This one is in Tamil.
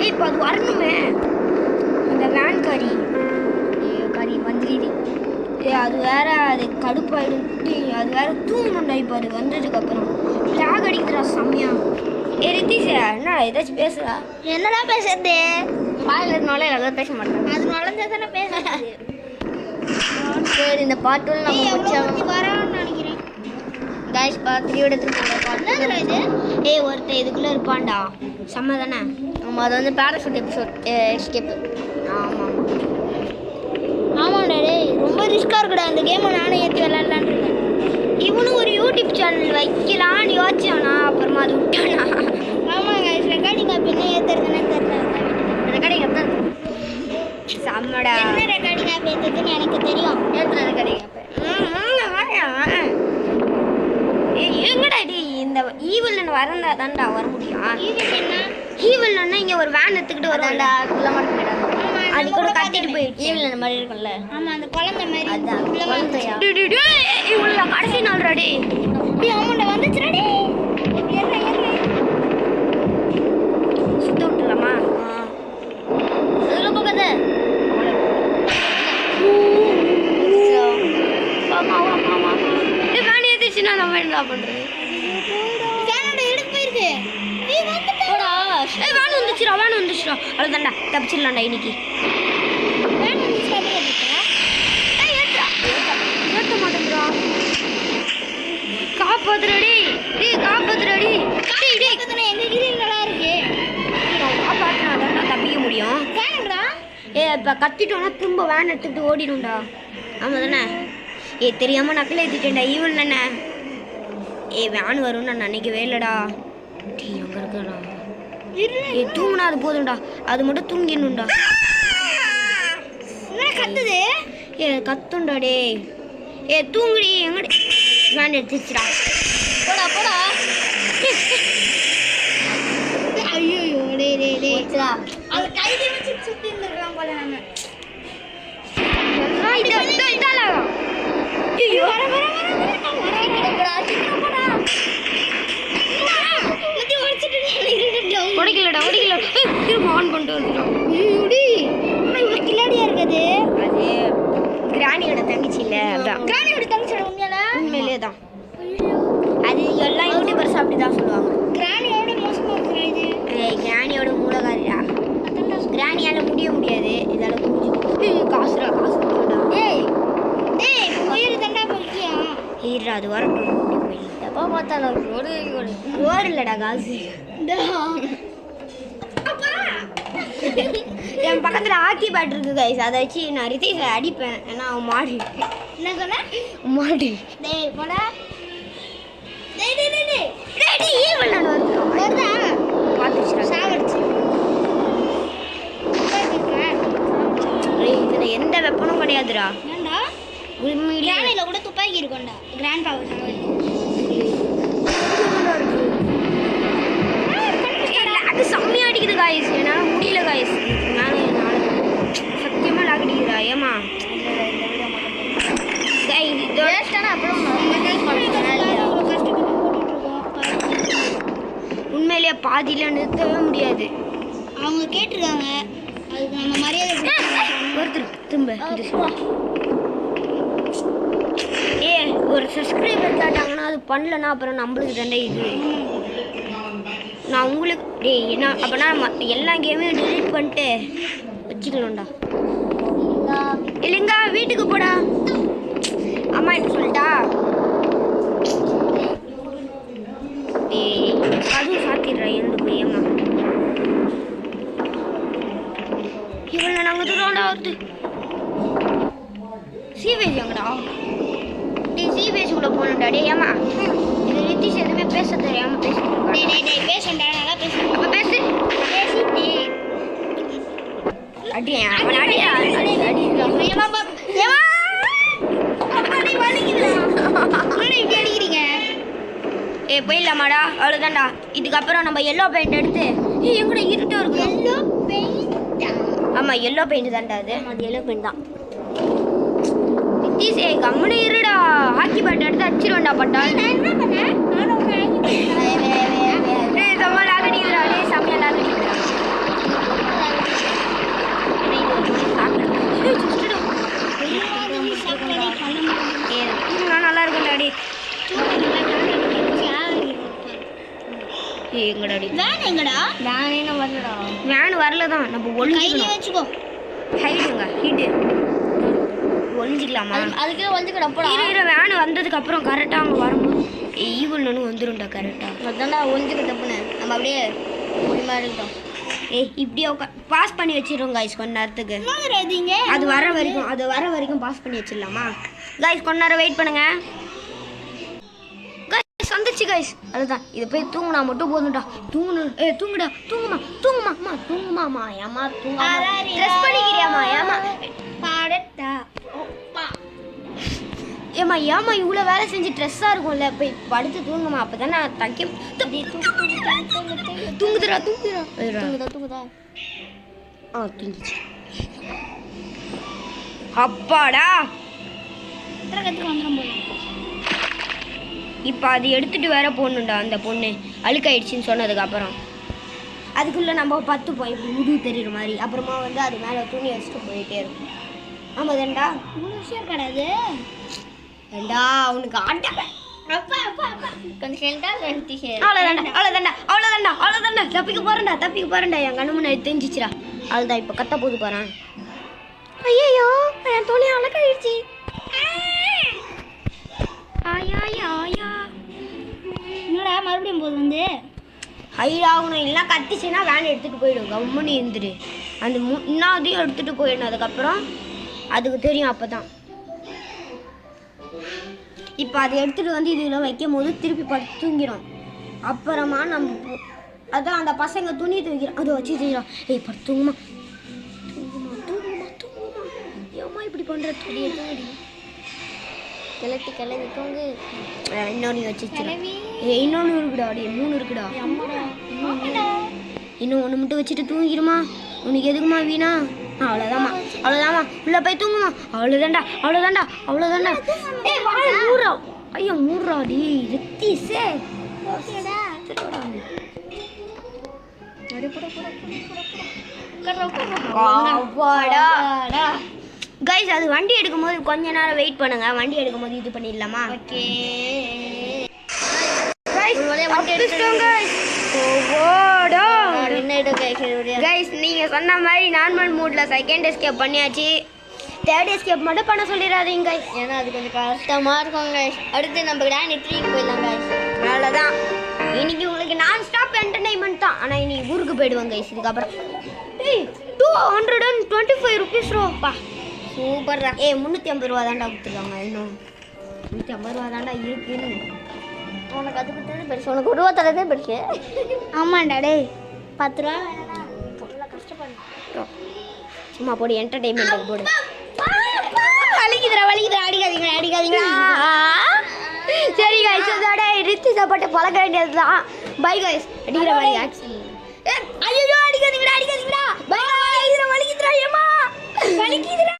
இப்போ அது வரணுமே அந்த வேன் கறி வந்துடுது. அது வேற அது கடுப்பாயிடும். அது வேற தூங்கணும்டா. இப்போ அது வந்ததுக்கப்புறம் லாக் அடிக்கிறா செம்மையா. ரித்திஷ் என்ன ஏதாச்சும் பேசுறா? என்னடா பேசுறது? வாயில் இருந்தாலும் எல்லாரும் பேச மாட்டாங்க. அது நுழைஞ்சா தானே பேசுறது. சரி இந்த பாட்டு நம்ம முடிச்சாலும் வரான்னு நினைக்கிறேன். கைஸ் பார்த்து எடுத்துட்டு போகிற பாட்டு இது. ஒருத்தர் இதுக்குள்ளே இருப்பான்டா. செம்ம தானே? நம்ம அது வந்து பேராஷூட் எஸ்கேப். ஆமாம் ஆமாண்டா. டேய் ரொம்ப ரிஸ்காக இருக்குடா இந்த கேமை. நானும் ஏற்றி விளாட்லான்னு இருக்கேன். இவனும் ஒரு யூடியூப் சேனல் வைக்கலான்னு யோசிச்சானா, அப்புறமா அது விட்டானா. ஆமாங்க ரெக்கார்டிங் ஆப் என்ன ஏற்றுறதுன்னு தெரியல. ரெக்கார்டிங் ஆப் தான் செம்மடா. என்ன ரெக்கார்டிங் ஆப் ஏற்றுறதுன்னு எனக்கு தெரியும். ஏற்றுற ரெக்கார்டிங் ஆப். எங்கடா டி இந்த ஈவல் வரந்தா தான்டா வர முடியும். ஈவல்னா இங்கே ஒரு வேன் எடுத்துக்கிட்டு வருவான்டா. குள்ள மட்டும் மேடம் அது கூட கட்டிட்டு போயிடுச்சு. ஈவல் மாதிரி இருக்கும்ல. ஆமாம் அந்த குழந்தை மாதிரி. அதான் குழந்தையா. இவ்வளோ கடைசி நாள் ரெடி. ஆமாண்டா வந்துச்சுடா. டே சுத்த விட்டுலாமா? அதில் போகாத. வேன் ஏற்றிச்சுன்னா நம்ம என்ன பண்ணுறது? எடுத்து போயிருக்கு. வேன் வந்துச்சுடா. அவ்வளோதான்டா தப்பிச்சிடலாம்டா இன்னைக்கு. ஏற்ற மாட்டேங்கிறா. காப்பாத்துறடி. காப்பாத்துறடி. எங்க கிரீன் நல்லா இருக்கு. காப்பாற்றினா தான் தப்பிக்க முடியும். இப்போ கத்திட்டோன்னா திரும்ப வேன் எடுத்துக்கிட்டு ஓடிடும்டா. ஆமாம் தானே? தெரியாமல் நக்கல் ஏற்றிட்டேன்டா. ஈவன் தானே? வேன் வரும்னு நான் நினைக்கவே இல்லைடா. அங்கே இருக்கடா. தூங்கினா அது போதும்டா. அது மட்டும் தூங்கிடணும்டா. கத்துது. கத்துண்டா. டே தூங்குடி. எங்கடி வேன் எடுத்துச்சுடா. போடா ஐயோ அது கைதி வச்சு சுத்தி இருந்திருக்கலாம் போல. உடைக்கலடா. திரும்ப ஆன் பண்ணிட்டு வந்துடும். இவ்வளோ கில்லாடியா இருக்குது. அது கிராணியோட தங்கச்சி இல்லை. அதான் கிராணியோட தங்கச்சியோட உண்மையிலே தான். அது எல்லா யூடியூபர்ஸ் அப்படி தான் சொல்லுவாங்க. கிராணியோட மோசமாக இருக்கிற இது. கிராணியோட மூலகாரியா. கிராணியால் முடியாது. இதால் காசுடா. காசு முடியும்டா. உயிர் தண்டா முக்கியம். ஈரா அது வரட்டும். எப்போ பார்த்தாலும் ரோடு இல்லைடா காசு. என் பக்கத்தில் ஆக்கி பேட் இருக்கு கைஸ். அதை வச்சு நான் ரித்தீஷை அடிப்பேன். ஏன்னா அவன் மாடி. என்ன சொன்ன? மாடி. போடா. வருதா? பார்த்துச்சுடா. சாவடிச்சு. இதில் எந்த வெப்பனும் கிடையாதுடா. ஏன்டா? கிராணியில் கூட துப்பாக்கி இருக்கும்டா. கிராண்ட் பவர் சாவடிச்சு. அது செம்மையாக அடிக்குது காய்ஸ். என்னால் முடியல காய்ஸ். மேலே என்னால் சத்தியமாக லாக் அடிக்குதா. ஏமா உண்மையிலேயே பாதியில் நிறுத்தவே முடியாது. அவங்க கேட்டிருக்காங்க. அதுக்கு நம்ம மரியாதை ஒருத்தர் திரும்ப ஒரு சப்ஸ்கிரைபர் கேட்டாங்கன்னா அது பண்ணலன்னா அப்புறம் நம்மளுக்கு தாண்டே இது. நான் உங்களுக்கு என்ன அப்போனா எல்லா கேமையும் டிலீட் பண்ணிட்டு வச்சுக்கணும்டா. இல்லைங்க வீட்டுக்கு போடா. அம்மா என்ன சொல்லிட்டா? அதுவும் சாத்திடுறா. எழுந்து போய் அம்மா இவளை நாங்கள் தூரம்டா. வருது சீவேஜ் எங்கடா? சீவேஜ் கூட போனோம்டா. டே ஏமா இது ரித்தீஷ் எதுவுமே பேச தெரியாமல் பேசிட்டு பேசண்டா. நல்லா பேசுறேன். அப்போ பேசு. அடியா அவன் அடியா. அடிக்கிறீங்க. போயிடலாமாடா? அவ்வளோதான்டா. இதுக்கப்புறம் நம்ம எல்லோ பெயிண்ட் எடுத்து எங்கூட இருட்டும் இருக்கு. Yellow paint. ஆமாம் எல்லோ பெயிண்ட் தான்டா. அது எல்லோ பெயிண்ட் தான். ரித்தீஷ் கம்முன்னு இருடா. ஹாக்கி பேட் எடுத்து அடிச்சிருவேன்டா. பட்டா நான் என்ன பண்ணேன்? நானும் செம்ம லாக் அடிக்கிறா. செம்மையா எங்கடா அடி வேன் எங்கடா? வேன் என்ன வரலடா. வேன் வரல தான் நம்ம கையில ஒளிஞ்சிக்கலாம். வச்சுக்கோ. ஹைடுங்க ஹீட்டு ஒளிஞ்சிக்கலாமா? அதுக்கே ஒளிஞ்சுக்கடா போடா. இரு வேன் வந்ததுக்கு அப்புறம் கரெக்டாக அங்கே வரும்போது ஈவில் ஒன்று வந்துடும்டா கரெக்டாக. அதான்டா ஒளிஞ்சுக்க தப்புனே. நம்ம அப்படியே முடிமா இருக்கட்டும். இப்படியே பாஸ் பண்ணி வச்சிடுறோம் கைஸ் கொஞ்ச நேரத்துக்கு. அது வர வரைக்கும் பாஸ் பண்ணி வச்சிடலாமா கைஸ்? கொஞ்ச நேரம் வெயிட் பண்ணுங்க கைஸ். வந்துச்சு கைஸ். அதுதான் இதை போய் தூங்குனா மட்டும் போதும்டா. தூங்கணும். தூங்குடா. தூங்குமா ஏமா தூங்க ட்ரெஸ் பண்ணிக்கிறியாமா? ஏமா இவ்வளோ வேலை செஞ்சு ட்ரெஸ்ஸாக இருக்கும்ல, போய் படுத்து தூங்குமா. அப்போ தானே தைக்க தூங்குதுடா. தூங்கிச்சு. அப்பாடா. இப்போ அது எடுத்துட்டு வேற போகணுண்டா. அந்த பொண்ணு அழுக்காயிடுச்சின்னு சொன்னதுக்கு அப்புறம் அதுக்குள்ளே நம்ம பத்துப்போம் இப்படி முதுகு தெரியுற மாதிரி. அப்புறமா வந்து அது மேலே துணி வச்சுட்டு போயிட்டே இருக்கும். ஆமாம் தான்டா. இவ்வளோ விஷயம் கிடையாது. ஏண்டா அவனுக்கு ஆட்ட கொஞ்சம் அவ்வளோதான்டா. தப்பிக்க போறேன்டா. என் கண்ணு முன்னாடி தெரிஞ்சிச்சுடா. அதுதான் இப்போ கத்த போது போறான். ஐயோ என் துணி அழகாயிடுச்சு. என்னடா மறுபடியும் போது வந்து ஹைடாகணும். இல்லைனா கத்திச்சுன்னா வேன் எடுத்துகிட்டு போயிடும். கம்முன்னு இருந்துடு. அந்த இன்னதையும் எடுத்துகிட்டு போயிடணும். அதுக்கப்புறம் அதுக்கு தெரியும். அப்போ தான் இப்போ அதை எடுத்துகிட்டு வந்து இதில் வைக்கும் போது திருப்பி படுத்து தூங்கிடும். அப்புறமா நம்ம அதான் அந்த பசங்க துணி தூக்கிறோம். அதை வச்சு தூக்கிறோம். படுத்து தூங்குமா. ஏமா இப்படி பண்ணுற துணியை தூங்கி கிளவி தூங்கு. இன்னொன்று வச்சு இன்னொன்று இருக்குடா. அப்படியே 3 இருக்குடா. இன்னும் ஒன்று மட்டும் வச்சுட்டு தூங்கிடுமா. உனக்கு எதுக்குமா வீணா? அவ்வளோதாம்மா உள்ள போய் தூங்குமா. அவ்வளோதான்டா. மூடுறா. ஐயோ மூடுறாடி ரித்தீஸே. கைஸ் அது வண்டி எடுக்கும்போது கொஞ்ச நேரம் வெயிட் பண்ணுங்க. வண்டி எடுக்கும்போது இது பண்ணிடலாமா? ஓகே கைஸ் நீங்கள் சொன்ன மாதிரி நார்மல் மூடில் செகண்ட் எஸ்கேப் பண்ணியாச்சு. தேர்ட் எஸ்கேப் மட்டும் பண்ண சொல்லிடாதீங்க கைஸ். ஏன்னா அது கொஞ்சம் கஷ்டமாக இருக்கும் கைஸ். அடுத்து நம்ம கிராண்ட் 3 போயிடலாம் கைஸ். அவ்வளோதான். இன்னைக்கு உங்களுக்கு நான் ஸ்டாப் என்டர்டைன்மெண்ட் தான். ஆனால் இன்னைக்கு ஊருக்கு போயிடுவாங்க கைஸ். இதுக்கப்புறம் 225 rupees ரோப்பா. சூப்பர் தான். 350 ரூபா தான்டா கொடுத்துருக்காங்க. இன்னும் 350 ரூபா தான்டா இருக்குன்னு. உனக்கு அது கொடுத்தது பெருசு. உனக்கு 1 ரூபா தரதே பெருசு. ஆமாண்டா டே 10 ரூபா வேணா கஷ்டப்படு. சும்மா போடு என்டர்டைன்மெண்ட் போடு. வலிக்குதுடா அடிக்காதீங்க. சரி கைஸ் அதோட ரித்தி சாப்பாட்டை பழக்க வேண்டியது தான். Bye guys. அடிக்கிற மாதிரி ஆக்சிடென்ட். ஐயோ அடிக்காதீங்கடா. பை வலிக்குதுடா. ஏமா வலிக்குதுடா.